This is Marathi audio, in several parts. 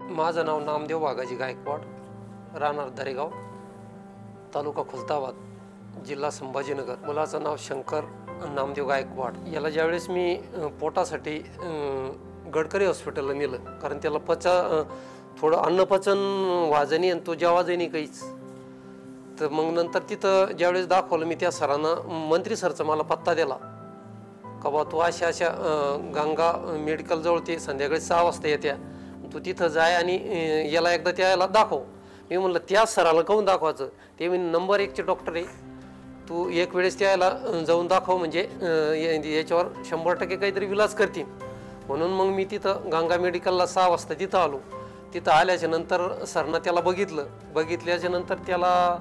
माझं नाव नामदेव बागाजी गायकवाड, राहणार दरेगाव, तालुका खुलताबाद, जिल्हा संभाजीनगर। मुलाचं नाव शंकर नामदेव गायकवाड। याला ज्यावेळेस मी पोटासाठी गडकरी हॉस्पिटलला नेलं, कारण त्याला थोडं अन्नपचन वाजनी आणि तो जेवाजनी काहीच। तर मग नंतर तिथं ज्यावेळेस दाखवलं मी त्या सरांना, मंत्री सरचा मला पत्ता दिला का बा तू अशा गंगा मेडिकल जवळ ते संध्याकाळी 6 वाजता येत्या, तू तिथं जाय आणि याला एकदा त्याला दाखव। मी म्हणलं त्या सराला काहून दाखवायचं? ते मी नंबर 1चे डॉक्टर आहे, तू एक वेळेस त्याला जाऊन दाखव, म्हणजे याच्यावर 100% काहीतरी विलाज करतील। म्हणून मग मी तिथं गंगा मेडिकलला 6 वाजता तिथं आलो। तिथं आल्याच्या नंतर सरनं त्याला बघितल्याच्या नंतर त्याला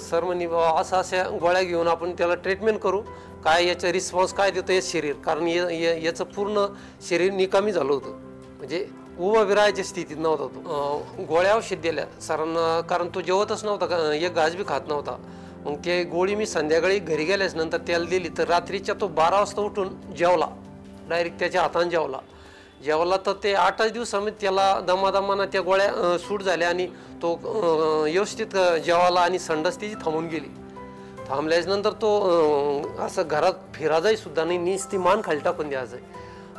सर म्हणे बाबा अशा गोळ्या घेऊन आपण त्याला ट्रीटमेंट करू, काय याचा रिस्पॉन्स काय देतं हे शरीर, कारण याचं पूर्ण शरीर निकामी झालं होतं, म्हणजे उभं विरायच्या स्थितीत नव्हता तो। गोळ्या औषध दिल्या सरांना, कारण तो जेवतच नव्हता, एक घास बी खात नव्हता। मग ते गोळी मी संध्याकाळी घरी गेल्याच नंतर त्याला दिली, तर रात्रीच्या तो 12 वाजता उठून जेवला, डायरेक्ट त्याच्या हाताने जेवला। तर ते 8 दिवसामध्ये त्याला दमादमानं त्या गोळ्या सूट झाल्या आणि तो व्यवस्थित जेवायला आणि संडास त्याची थांबून गेली। थांबल्याच्यानंतर तो असं घरात फिरायचाही सुद्धा नाही, नुसती मान खाली टाकून द्यायचं।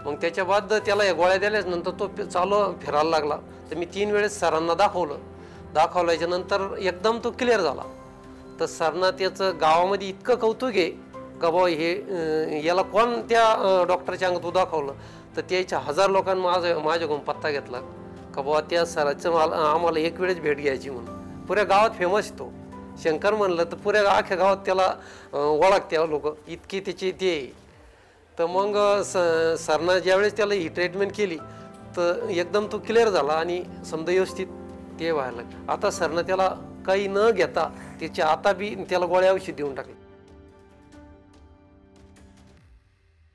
मग त्याच्या बाद त्याला या गोळ्या दिल्याच नंतर तो चालू फिरायला लागला। तर मी 3 वेळेस सरांना दाखवल्याच्या नंतर एकदम तो क्लिअर झाला। तर सरना त्याचं गावामध्ये इतकं कौतुक आहे का बाबा हे याला कोण त्या डॉक्टरच्या अंगात तू दाखवलं, तर त्याच्या 1000 लोकांनी माझ्याकडून पत्ता घेतला का बाबा त्या सराचं आम्हाला एक वेळेस भेट घ्यायची म्हणून। पुऱ्या गावात फेमस तो शंकर म्हणलं तर पुऱ्या अख्ख्या गावात त्याला ओळखते लोक, इतकी त्याची ते। तर मग सरनं ज्यावेळेस त्याला ही ट्रीटमेंट केली तर एकदम तो क्लिअर झाला आणि समजा व्यवस्थित ते व्हायला। आता सरनं त्याला काही न घेता त्याची आता बी त्याला गोळ्या औषध देऊन टाकली।